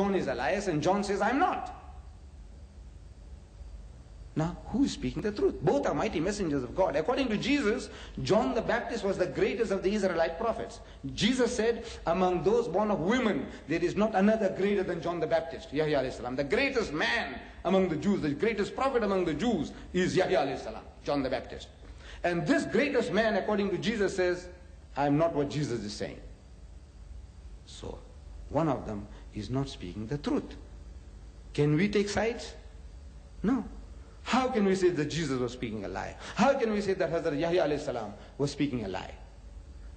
John is Elias and John says, I'm not. Now, who is speaking the truth? Both are mighty messengers of God. According to Jesus, John the Baptist was the greatest of the Israelite prophets. Jesus said, among those born of women, there is not another greater than John the Baptist, Yahya alayhi salam. The greatest man among the Jews, the greatest prophet among the Jews is Yahya alayhi salam, John the Baptist. And this greatest man, according to Jesus, says, I am not what Jesus is saying. So, one of them is not speaking the truth. Can we take sides? No. How can we say that Jesus was speaking a lie? How can we say that Hazrat Yahya alayhi salam was speaking a lie?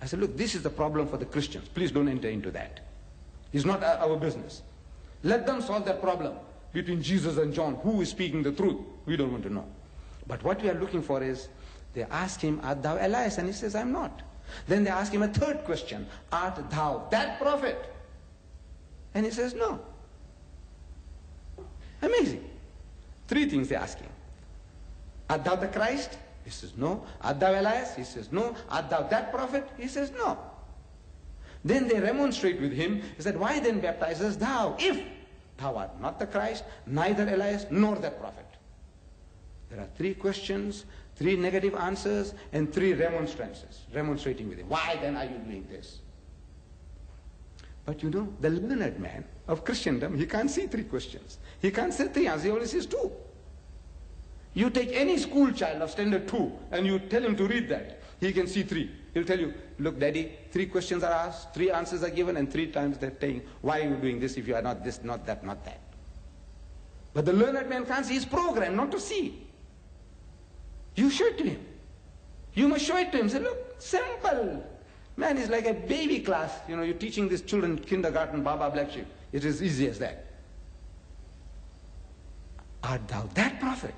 I said, look, this is the problem for the Christians. Please don't enter into that. It's not our business. Let them solve that problem between Jesus and John. Who is speaking the truth? We don't want to know. But what we are looking for is, they ask him, art thou Elias? And he says, I'm not. Then they ask him a third question, art thou that prophet? And he says, no. Amazing. Three things they ask him. Art thou the Christ? He says, no. Art thou Elias? He says, no. Art thou that prophet? He says, no. Then they remonstrate with him. He said, why then baptizest thou, if thou art not the Christ, neither Elias, nor that prophet? There are three questions, three negative answers, and three remonstrances, remonstrating with him. Why then are you doing this? But you know, the learned man of Christendom, he can't see three questions. He can't say three answers, he only sees two. You take any school child of standard 2 and you tell him to read that, he can see three. He'll tell you, look daddy, three questions are asked, three answers are given, and three times they're saying, why are you doing this if you are not this, not that, not that? But the learned man can't see, he's programmed not to see. You show it to him. You must show it to him. Say, look, simple. Man, it's like a baby class. You know, you're teaching these children kindergarten, Baba Black Sheep. It is easy as that. Art thou that prophet?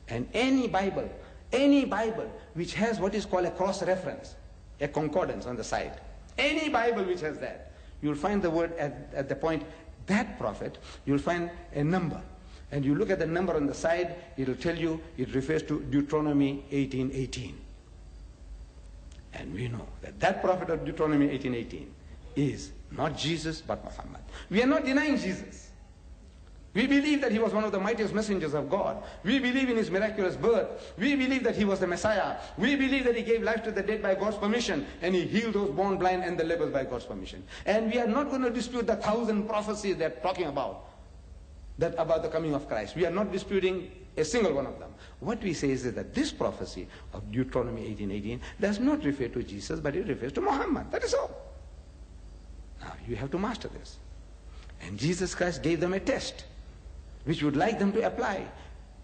And any Bible which has what is called a cross-reference, a concordance on the side, any Bible which has that, you'll find the word at the point, that prophet, you'll find a number. And you look at the number on the side, it'll tell you it refers to Deuteronomy 18:18. And we know that that prophet of Deuteronomy 18:18 is not Jesus but Muhammad. We are not denying Jesus. We believe that he was one of the mightiest messengers of God. We believe in his miraculous birth. We believe that he was the Messiah. We believe that he gave life to the dead by God's permission, and he healed those born blind and the lepers by God's permission. And we are not going to dispute the 1,000 prophecies they're talking about the coming of Christ. We are not disputing a single one of them. What we say is that this prophecy of Deuteronomy 18:18 does not refer to Jesus, but it refers to Muhammad. That is all. Now, you have to master this. And Jesus Christ gave them a test, which would like them to apply.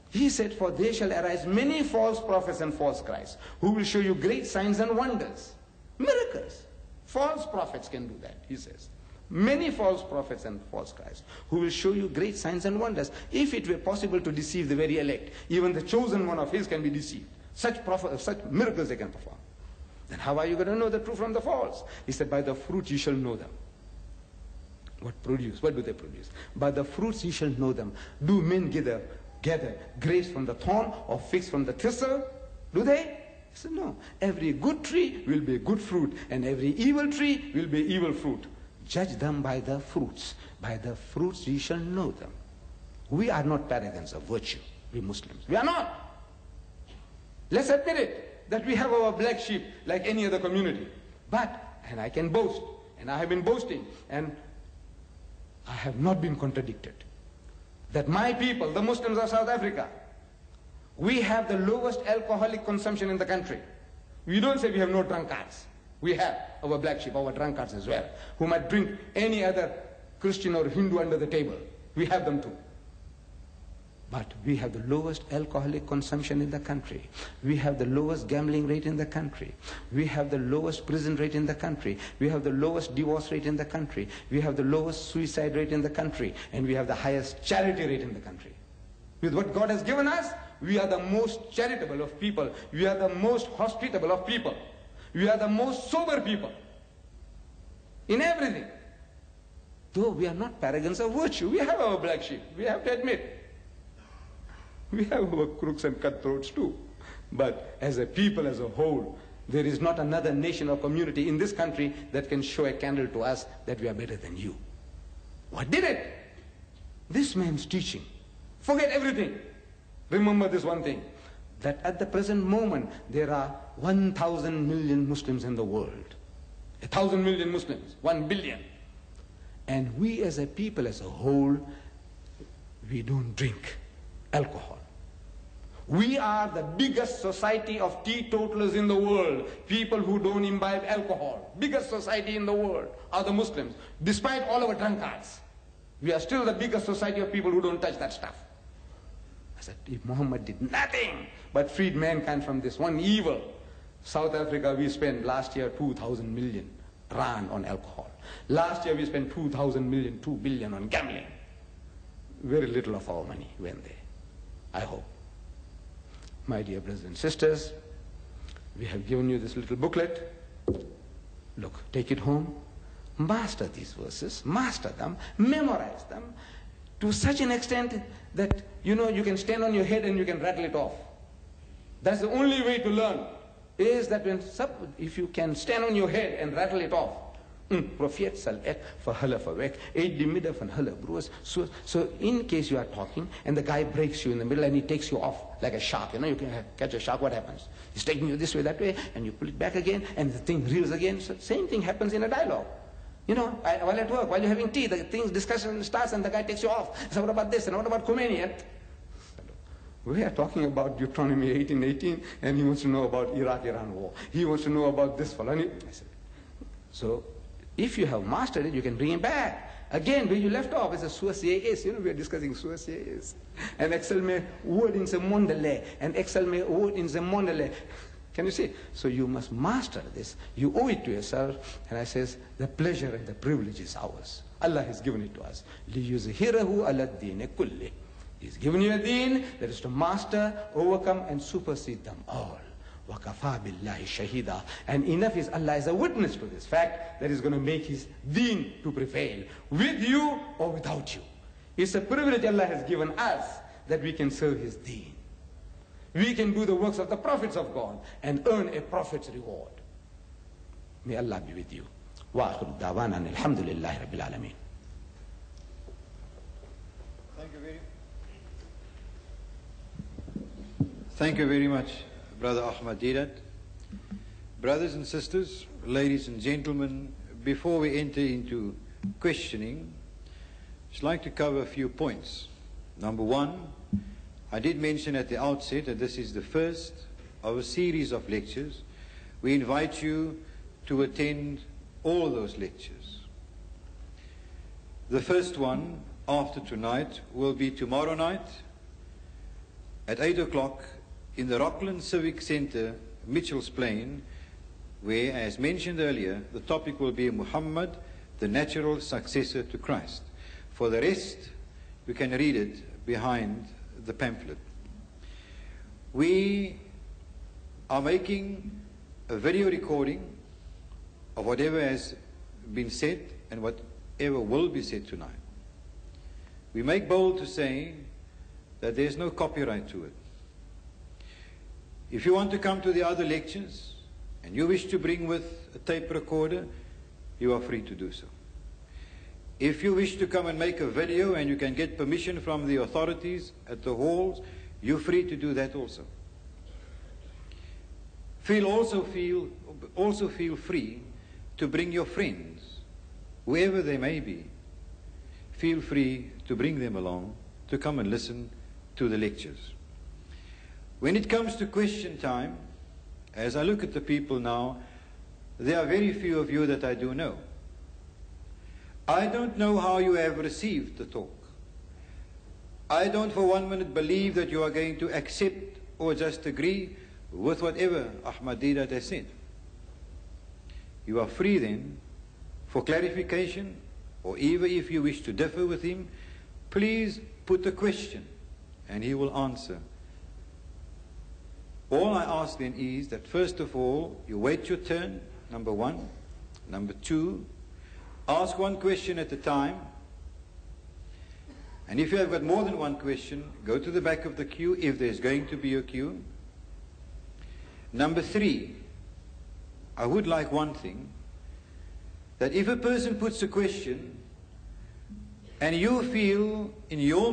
He said, for there shall arise many false prophets and false Christs, who will show you great signs and wonders, miracles. False prophets can do that, he says. Many false prophets and false Christs, who will show you great signs and wonders. If it were possible to deceive the very elect, even the chosen one of his can be deceived. Such miracles they can perform. Then how are you going to know the true from the false? He said, by the fruit you shall know them. What do they produce? By the fruits you shall know them. Do men gather grapes from the thorn or figs from the thistle? Do they? He said, no. Every good tree will be good fruit, and every evil tree will be evil fruit. Judge them by the fruits. By the fruits you shall know them. We are not paragons of virtue, we Muslims. We are not. Let's admit it, that we have our black sheep like any other community. But, and I can boast, and I have been boasting, and I have not been contradicted, that my people, the Muslims of South Africa, we have the lowest alcoholic consumption in the country. We don't say we have no drunkards. We have our black sheep, our drunkards as well, who might drink any other Christian or Hindu under the table. We have them too. But we have the lowest alcoholic consumption in the country. We have the lowest gambling rate in the country. We have the lowest prison rate in the country. We have the lowest divorce rate in the country. We have the lowest suicide rate in the country. And we have the highest charity rate in the country. With what God has given us, we are the most charitable of people. We are the most hospitable of people. We are the most sober people. In everything. Though we are not paragons of virtue. We have our black sheep. We have to admit. We have our crooks and cutthroats too. But as a people, as a whole, there is not another nation or community in this country that can show a candle to us that we are better than you. What did it? this man's teaching. Forget everything. Remember this one thing, that at the present moment there are 1,000 million Muslims in the world. 1,000 million Muslims, 1 billion. And we as a people as a whole, we don't drink alcohol. We are the biggest society of teetotalers in the world. People who don't imbibe alcohol. Biggest society in the world are the Muslims. Despite all our drunkards, we are still the biggest society of people who don't touch that stuff. I said, if Muhammad did nothing but freed mankind from this one evil, South Africa, we spent last year 2,000 million rand on alcohol. Last year we spent 2,000 million, 2 billion on gambling. Very little of our money went there, I hope. My dear brothers and sisters, we have given you this little booklet. Look, take it home, master these verses, master them, memorize them to such an extent that, you know, you can stand on your head and you can rattle it off. That's the only way to learn, is that if you can stand on your head and rattle it off. Prophet sal ek vir hulle verwek, uit die midde van hulle broers. So in case you are talking and the guy breaks you in the middle and he takes you off like a shark, you know, you can catch a shark, what happens? He's taking you this way, that way, and you pull it back again and the thing reels again. So same thing happens in a dialogue. You know, while at work, while you're having tea, the discussion starts and the guy takes you off. So what about this and what about Khomeini? We are talking about Deuteronomy 18:18 and he wants to know about Iraq-Iran war. He wants to know about this fellow. So if you have mastered it, you can bring it back. Again, where you left off is a suasies. You know, we are discussing suasies. And Excel me word in the mondele. And Excel me word in the mondele. Can you see? So you must master this. You owe it to yourself. And I says, the pleasure and the privilege is ours. Allah has given it to us. لِيُزْهِرَهُ عَلَى الدِّينِ كُلِّهِ. He's given you a deen that is to master, overcome, and supersede them all. وَكَفَى بِاللَّهِ شَهِيدًا. And enough is Allah is a witness to this fact that is going to make his deen to prevail, with you or without you. It's a privilege Allah has given us that we can serve his deen. We can do the works of the prophets of God and earn a prophet's reward. May Allah be with you. وَآخِرُ دَعْوَانَا الْحَمْدُ لِلَّهِ رَبِّ الْعَالَمِينَ. Thank you very much, Brother Ahmed Deedat. Brothers and sisters, ladies and gentlemen, before we enter into questioning, I'd like to cover a few points. Number one, I did mention at the outset that this is the first of a series of lectures. We invite you to attend all those lectures. The first one, after tonight, will be tomorrow night at 8 o'clock in the Rockland Civic Center, Mitchell's Plain, where, as mentioned earlier, the topic will be Muhammad, the natural successor to Christ. For the rest, you can read it behind the pamphlet. We are making a video recording of whatever has been said and whatever will be said tonight. We make bold to say that there's no copyright to it. If you want to come to the other lectures and you wish to bring with a tape recorder, you are free to do so. If you wish to come and make a video and you can get permission from the authorities at the halls, you're free to do that also. Also feel free to bring your friends, whoever they may be. Feel free to bring them along to come and listen to the lectures. When it comes to question time, as I look at the people now, there are very few of you that I do know. I don't know how you have received the talk. I don't for 1 minute believe that you are going to accept or just agree with whatever Ahmed Deedat has said. You are free then for clarification, or even if you wish to differ with him, please put a question and he will answer. All I ask then is that first of all, you wait your turn, number one. Number two, ask one question at a time. And if you have got more than one question, go to the back of the queue if there's going to be a queue. Number three, I would like one thing, that if a person puts a question, and you feel in your